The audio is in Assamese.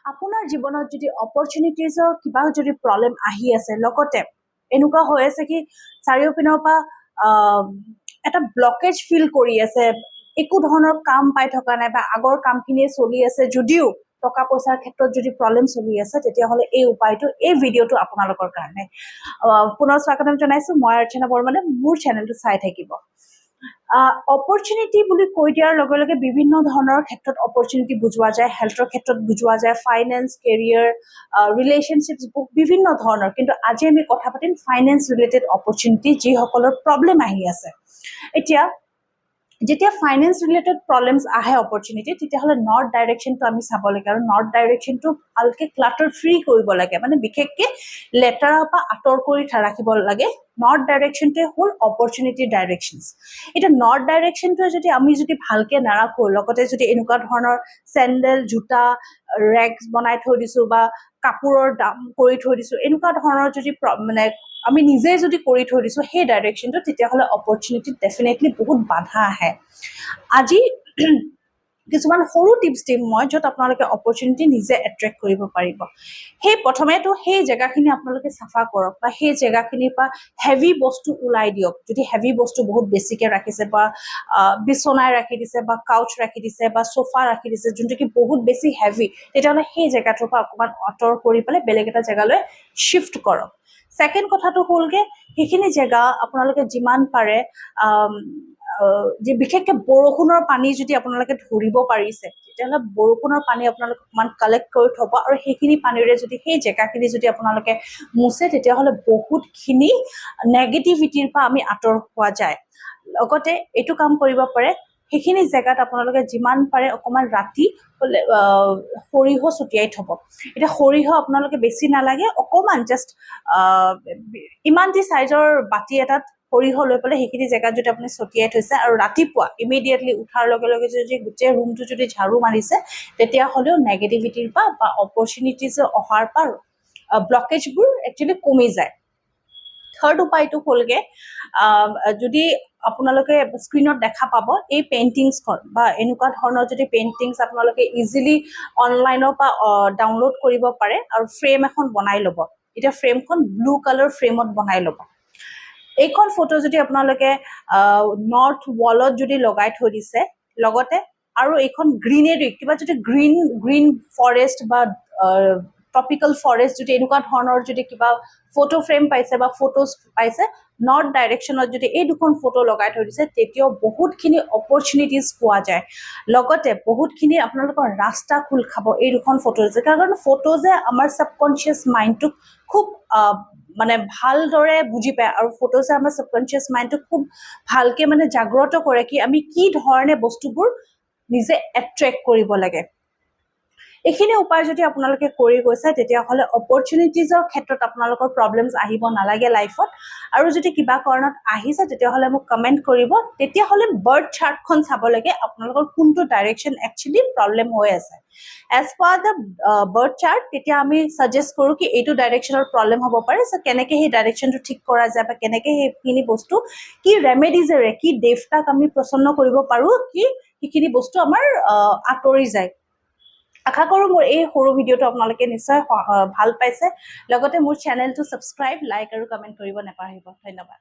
আপোনাৰ জীৱনত যদি অপৰচুনিটিজৰ কিবা যদি প্ৰব্লেম আহি আছে লগতে এনেকুৱা হৈ আছে কি চাৰিওপিনৰ পৰা এটা ব্লকেজ ফিল কৰি আছে একো ধৰণৰ কাম পাই থকা নাই বা আগৰ কামখিনিয়ে চলি আছে যদিও টকা পইচাৰ ক্ষেত্ৰত যদি প্ৰব্লেম চলি আছে তেতিয়াহ'লে এই উপায়টো এই ভিডিঅ'টো আপোনালোকৰ কাৰণে পুনৰ স্বাগতম জনাইছো মই অৰ্চনা বৰ্মনে মোৰ চেনেলটো চাই থাকিব অপৰচুনিটি বুলি কৈ দিয়াৰ লগে লগে বিভিন্ন ধৰণৰ ক্ষেত্ৰত অপৰচুনিটি বুজোৱা যায় হেল্থৰ ক্ষেত্ৰত বুজোৱা যায় ফাইনেন্স কেৰিয়াৰ ৰিলেশ্যনশ্বিপছ বিভিন্ন ধৰণৰ কিন্তু আজি আমি কথা পাতিম ফাইনেন্স ৰিলেটেড অপৰচুনিটি যিসকলৰ প্ৰব্লেম আহি আছে এতিয়া যেতিয়া ফাইনেন্স ৰিলেটেড প্ৰব্লেমছ আহে অপৰচুনিটি তেতিয়াহ'লে নৰ্থ ডাইৰেকশ্যনটো আমি চাব লাগে আৰু নৰ্থ ডাইৰেকশ্যনটো ভালকে ক্লাটাৰ ফ্ৰী কৰিব লাগে মানে বিশেষকে লেটাৰৰ পৰা আঁতৰ কৰি ৰাখিব লাগে নৰ্থ ডাইৰেকশ্যনটোৱে হ'ল অপৰচুনিটিৰ ডাইৰেকশ্যনছ এতিয়া নৰ্থ ডাইৰেকশ্যনটোৱে যদি আমি যদি ভালকে নাৰাখো লগতে যদি এনেকুৱা ধৰণৰ চেণ্ডেল জোতা ৰেগছ বনাই থৈ দিছো বা কাপোৰৰ দাম কৰি থৈ দিছো এনেকুৱা ধৰণৰ যদি মানে আমি নিজে যদি কৰি থৈ দিছো সেই ডাইৰেকশ্যনটো তেতিয়াহ'লে অপৰচুনিটিত ডেফিনেটলি বহুত বাধা আহে আজি কিছুমান সৰু টিপছ দিম মই য'ত আপোনালোকে অপৰচুনিটি নিজে এট্ৰেক্ট কৰিব পাৰিব সেই প্ৰথমেতো সেই জেগাখিনি আপোনালোকে চাফা কৰক বা সেই জেগাখিনিৰ পৰা হেভি বস্তু ওলাই দিয়ক যদি হেভি বস্তু বহুত বেছিকে ৰাখিছে বা বিচনাই ৰাখি দিছে বা কাউচ ৰাখি দিছে বা সোফা ৰাখি দিছে যোনটো কি বহুত বেছি হেভি তেতিয়াহ'লে সেই জেগাটোৰ পৰা অকণমান আঁতৰ কৰি পেলাই বেলেগ এটা জেগালৈ শিফ্ট কৰক সেকেন্ড কথাটো হ'লগে সেইখিনি জেগা আপোনালোকে যিমান পাৰে যে বিশেষকে বৰষুণৰ পানী যদি আপোনালোকে ধৰিব পাৰিছে তেতিয়াহ'লে বৰষুণৰ পানী আপোনালোকে অকণমান কালেক্ট কৰি থব আৰু সেইখিনি পানীৰে যদি সেই জেগাখিনি যদি আপোনালোকে মুছে তেতিয়াহ'লে বহুতখিনি নেগেটিভিটিৰ পৰা আমি আঁতৰ হোৱা যায় লগতে এইটো কাম কৰিব পাৰে সেইখিনি জেগাত আপোনালোকে যিমান পাৰে অকণমান ৰাতি সৰিয়হ ছটিয়াই থব এতিয়া সৰিয়হ আপোনালোকে বেছি নালাগে অকণমান জাষ্ট ইমান যি চাইজৰ বাতি এটাত সৰিয়হ লৈ পেলাই সেইখিনি জেগাত যদি আপুনি ছটিয়াই থৈছে আৰু ৰাতিপুৱা ইমিডিয়েটলি উঠাৰ লগে লগে যদি গোটেই ৰুমটো যদি ঝাৰু মাৰিছে তেতিয়াহ'লেও নেগেটিভিটিৰ পৰা বা অপৰচুনিটিজ অহাৰ পৰা ব্লকেজবোৰ একচুৱেলি কমি যায় থাৰ্ড উপায়টো হ'লগে যদি আপোনালোকে স্ক্ৰীনত দেখা পাব এই পেইণ্টিংছখন বা এনেকুৱা ধৰণৰ যদি পেইণ্টিংছ আপোনালোকে ইজিলি অনলাইনৰ পৰা ডাউনলোড কৰিব পাৰে আৰু ফ্ৰেম এখন বনাই ল'ব এতিয়া ফ্ৰেমখন ব্লু কালাৰ ফ্ৰেমত বনাই ল'ব এইখন ফটো যদি আপোনালোকে নৰ্থ ৱালত যদি লগাই থৈ দিছে লগতে আৰু এইখন গ্ৰীনেৰী কিবা যদি গ্ৰীণ ফৰেষ্ট বা ট্ৰপিকেল ফৰেষ্ট যদি এনেকুৱা ধৰণৰ যদি কিবা ফটো ফ্ৰেম পাইছে বা ফটোজ পাইছে নৰ্থ ডাইৰেকশ্যনত যদি এই দুখন ফটো লগাই থৈ দিছে তেতিয়াও বহুতখিনি অপৰচুনিটিজ পোৱা যায় লগতে বহুতখিনি আপোনালোকৰ ৰাস্তা খোল খাব এই দুখন ফটোজে কাৰণ ফটোজে আমাৰ ছাবকনচিয়াছ মাইণ্ডটোক খুব মানে ভালদৰে বুজি পায় আৰু ফটোজে আমাৰ ছাবকনচিয়াছ মাইণ্ডটোক খুব ভালকে মানে জাগ্ৰত কৰে কি আমি কি ধৰণে বস্তুবোৰ নিজে এট্ৰেক্ট কৰিব লাগে এইখিনি উপায় যদি আপোনালোকে কৰি গৈছে তেতিয়াহ'লে অপৰচুনিটিজৰ ক্ষেত্ৰত আপোনালোকৰ প্ৰব্লেমছ আহিব নালাগে লাইফত আৰু যদি কিবা কাৰণত আহিছে তেতিয়াহ'লে মোক কমেণ্ট কৰিব তেতিয়াহ'লে বাৰ্থ চাৰ্টখন চাব লাগে আপোনালোকৰ কোনটো ডাইৰেকশ্যন একচুৱেলি প্ৰব্লেম হৈ আছে as per the birth chart তেতিয়া আমি ছাজেষ্ট কৰোঁ কি এইটো ডাইৰেকশ্যনৰ প্ৰব্লেম হ'ব পাৰে চ' কেনেকৈ সেই ডাইৰেকশ্যনটো ঠিক কৰা যায় বা কেনেকৈ সেইখিনি বস্তু কি ৰেমেডিজেৰে কি দেৱতাক আমি প্ৰসন্ন কৰিব পাৰোঁ কি সেইখিনি বস্তু আমাৰ আঁতৰি যায় আশা কৰোঁ মোৰ এই সৰু ভিডিঅ'টো আপোনালোকে নিশ্চয় ভাল পাইছে লগতে মোৰ চেনেলটো ছাবস্ক্ৰাইব লাইক আৰু কমেণ্ট কৰিব নাপাহৰিব ধন্যবাদ